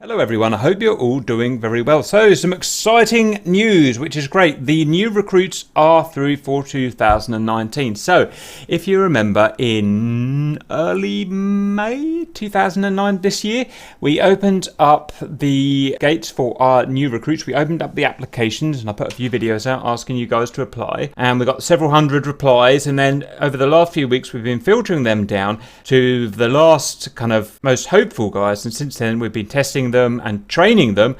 Hello everyone, I hope you're all doing very well. So some exciting news, which is great. The new recruits are through for 2019. So if you remember, in early May 2009 this year, we opened up the gates for our new recruits. We opened up the applications and I put a few videos out asking you guys to apply. And we got several hundred replies, and then over the last few weeks we've been filtering them down to the last kind of most hopeful guys, and since then we've been testing them and training them,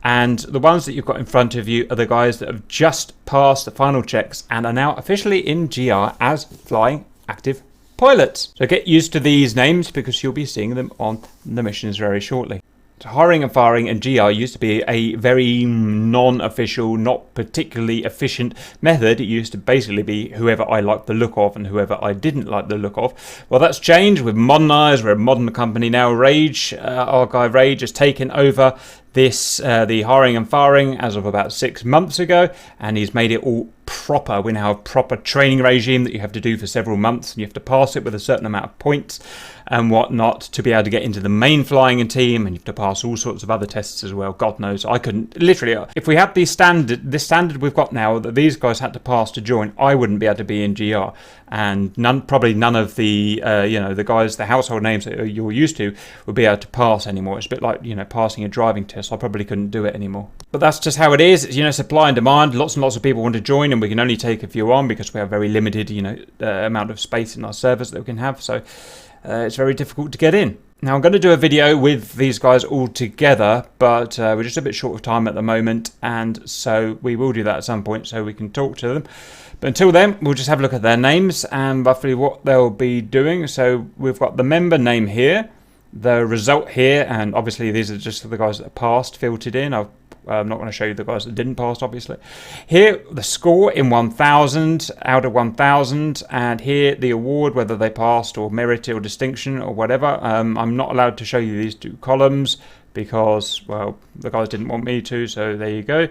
and the ones that you've got in front of you are the guys that have just passed the final checks and are now officially in GR as flying active pilots. So get used to these names because you'll be seeing them on the missions very shortly. So hiring and firing in GR used to be a very non-official, not particularly efficient method. It used to basically be whoever I liked the look of and whoever I didn't like the look of. Well, that's changed. We've modernized. We're a modern company now. Rage, our guy Rage, has taken over this the hiring and firing as of about 6 months ago, and he's made it all proper. We now have a proper training regime that you have to do for several months, and you have to pass it with a certain amount of points and whatnot to be able to get into the main flying team, and you have to pass all sorts of other tests as well. God knows, I couldn't literally, if we had this standard we've got now that these guys had to pass to join, I wouldn't be able to be in GR, and probably none of the the guys, the household names that you're used to, would be able to pass anymore. It's a bit like passing a driving test. I probably couldn't do it anymore. But that's just how it is. Supply and demand. Lots and lots of people want to join, and we can only take a few on because we have very limited amount of space in our servers that we can have. So it's very difficult to get in. Now I'm going to do a video with these guys all together, but we're just a bit short of time at the moment, and so we will do that at some point so we can talk to them. But until then, we'll just have a look at their names and roughly what they'll be doing. So we've got the member name here, the result here, and obviously these are just the guys that passed filtered in. I'm not going to show you the guys that didn't pass, obviously. Here, the score in 1,000 out of 1,000, and here the award, whether they passed or merit or distinction or whatever. I'm not allowed to show you these two columns because, well, the guys didn't want me to, so there you go.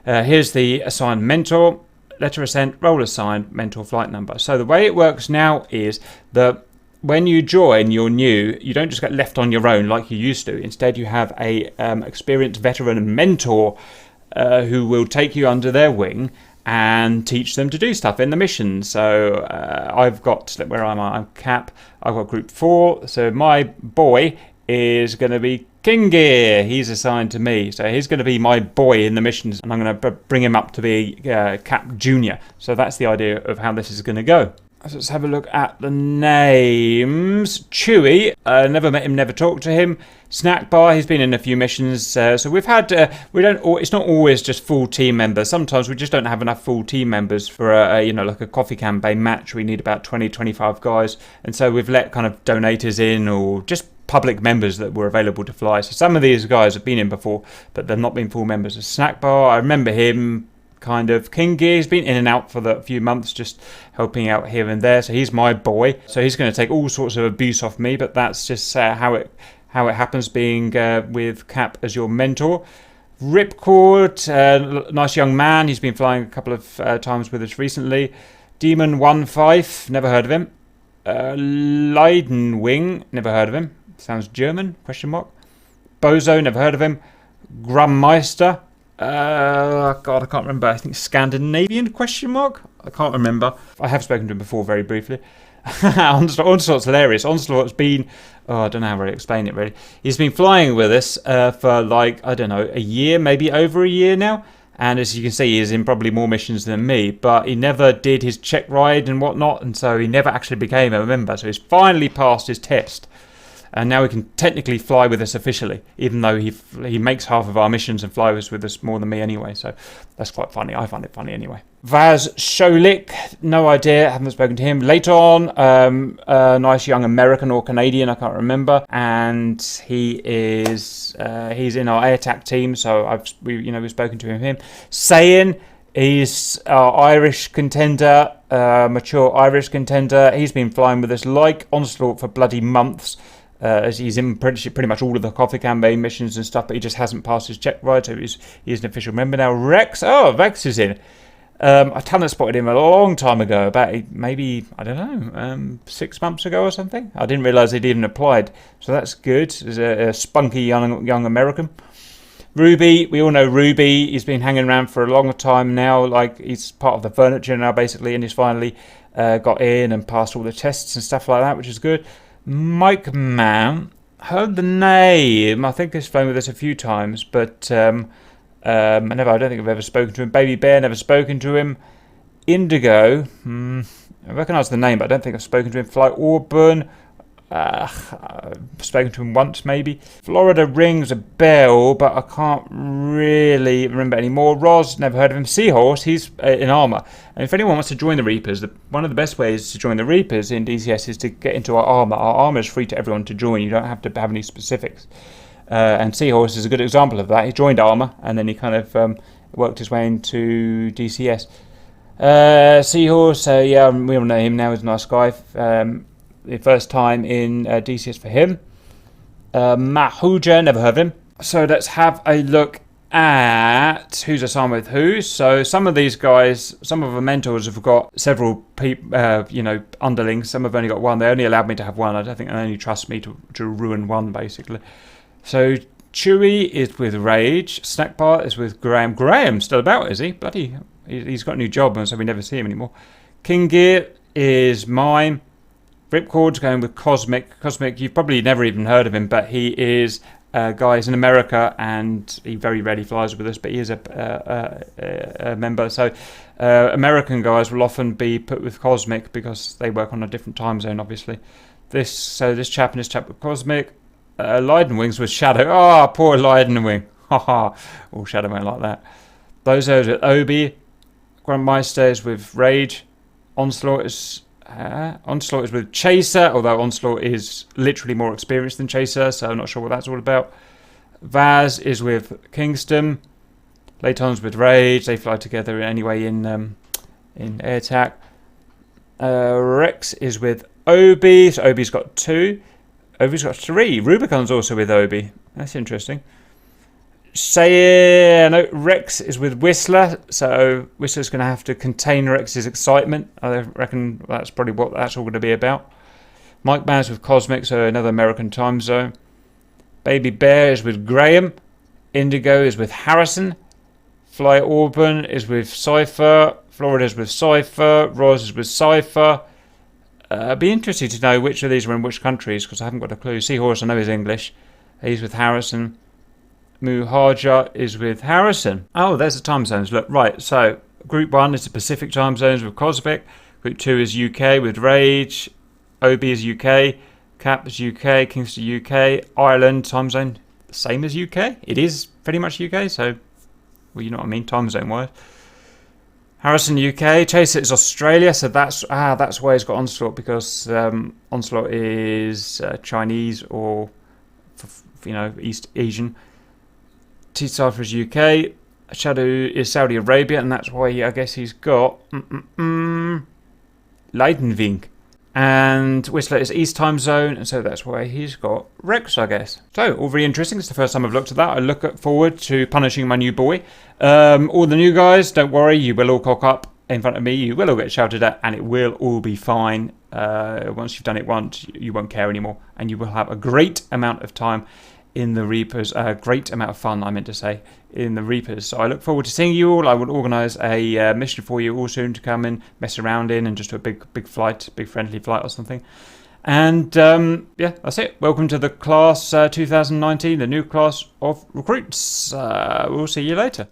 Here's the assigned mentor, letter sent, role assigned, mentor flight number. So the way it works now is that when you join, you're new, you don't just get left on your own like you used to. Instead, you have a experienced veteran mentor who will take you under their wing and teach them to do stuff in the mission. So I've got, where am I? I'm Cap. I've got Group 4. So my boy is going to be King Gear. He's assigned to me. So he's going to be my boy in the missions, and I'm going to bring him up to be Cap Junior. So that's the idea of how this is going to go. So let's have a look at the names. Chewy, never met him, never talked to him. Snack Bar, he's been in a few missions. So we've had, it's not always just full team members. Sometimes we just don't have enough full team members for like a coffee campaign match. We need about 20, 25 guys. And so we've let kind of donators in, or just public members that were available to fly. So some of these guys have been in before, but they've not been full members of Snack Bar. I remember him. Kind of. King Gear, he's been in and out for a few months, just helping out here and there. So he's my boy. So he's going to take all sorts of abuse off me, but that's just how it happens being with Cap as your mentor. Ripcord, nice young man. He's been flying a couple of times with us recently. Demon 1-5, never heard of him. Leidenwing, never heard of him. Sounds German? ? Bozo, never heard of him. Grummeister. God, I can't remember. I think Scandinavian ? I can't remember. I have spoken to him before, very briefly. Onslaught's hilarious. Onslaught's been, I don't know how to really explain it really. He's been flying with us for like, I don't know, a year, maybe over a year now. And as you can see, he's in probably more missions than me, but he never did his check ride and whatnot, and so he never actually became a member. So he's finally passed his test. And now he can technically fly with us officially, even though he makes half of our missions and flies with us more than me anyway. So that's quite funny. I find it funny anyway. Vaz Sholik, no idea. Haven't spoken to him. Leighton, a nice young American or Canadian, I can't remember. And he is he's in our air attack team, so we've spoken to him. Sayin, he's our Irish contender, mature Irish contender. He's been flying with us like Onslaught for bloody months. As he's in pretty much all of the coffee campaign missions and stuff, but he just hasn't passed his check ride, so he's an official member now. Rex is in. I talent spotted him a long time ago, about maybe, I don't know, 6 months ago or something. I didn't realise he'd even applied, so that's good. He's a spunky young American. Ruby, we all know Ruby. He's been hanging around for a long time now. Like, he's part of the furniture now, basically, and he's finally got in and passed all the tests and stuff like that, which is good. Mike Mann, heard the name. I think he's flown with us a few times, but I don't think I've ever spoken to him. Baby Bear, never spoken to him. Indigo, I recognise the name, but I don't think I've spoken to him. Fly Auburn, I've spoken to him once maybe. Florida rings a bell, but I can't really remember anymore. Roz, never heard of him. Seahorse, he's in armour. And if anyone wants to join the Reapers, one of the best ways to join the Reapers in DCS is to get into our armour. Our armour is free to everyone to join. You don't have to have any specifics. And Seahorse is a good example of that. He joined armour and then he kind of worked his way into DCS. Seahorse, yeah, we all know him now. He's a nice guy. The first time in DCS for him. Mahuja, never heard of him. So let's have a look at who's assigned with who. So some of these guys, some of the mentors have got several people, underlings. Some have only got one. They only allowed me to have one. I don't think they only trust me to ruin one, basically. So Chewy is with Rage. Snackbar is with Graham. Graham's still about, is he? Bloody, he's got a new job, and so we never see him anymore. King Gear is mine. Ripcord's going with Cosmic. Cosmic, you've probably never even heard of him, but he is a guy in America, and he very rarely flies with us, but he is a member. So American guys will often be put with Cosmic because they work on a different time zone, obviously. This chap and this chap with Cosmic. Leidenwings with Shadow. Ah, poor Leidenwing. Haha. All Shadow went like that. Those are with Obi. Grandmeister is with Rage. Onslaught is with Chaser, although Onslaught is literally more experienced than Chaser, so I'm not sure what that's all about. Vaz is with Kingston. Layton's with Rage. They fly together anyway in Air Attack. Rex is with Obi. So Obi's got 2. Obi's got 3. Rubicon's also with Obi. That's interesting. Rex is with Whistler, so Whistler's going to have to contain Rex's excitement. I reckon that's probably what that's all going to be about. Mike Bowers with Cosmic, so another American time zone. Baby Bear is with Graham. Indigo is with Harrison. Fly Auburn is with Cypher. Florida's with Cypher. Roz is with Cypher. It'd be interesting to know which of these are in which countries, because I haven't got a clue. Seahorse, I know is English. He's with Harrison. Muhaja is with Harrison. Oh, there's the time zones. Look, right. So Group 1 is the Pacific time zones with Cosmic. Group 2 is UK with Rage. OB is UK. Cap is UK. Kingston UK. Ireland time zone, the same as UK. It is pretty much UK. So, well, you know what I mean, time zone wise. Harrison UK. Chaser is Australia, so that's why he's got Onslaught, because Onslaught is Chinese or East Asian. T-Cypher is UK. Shadow is Saudi Arabia, and that's why I guess he's got Leidenwing. And Whistler is East time zone, and so that's why he's got Rex, I guess. So, all very interesting. It's the first time I've looked at that. I look forward to punishing my new boy. All the new guys, don't worry, you will all cock up in front of me. You will all get shouted at, and it will all be fine. Once you've done it once, you won't care anymore, and you will have a great amount of time in the Reapers, a great amount of fun, I meant to say, in the Reapers. So I look forward to seeing you all. I will organise a mission for you all soon to come and mess around in and just do a big flight, big friendly flight or something. And yeah, that's it. Welcome to the class 2019, the new class of recruits. We'll see you later.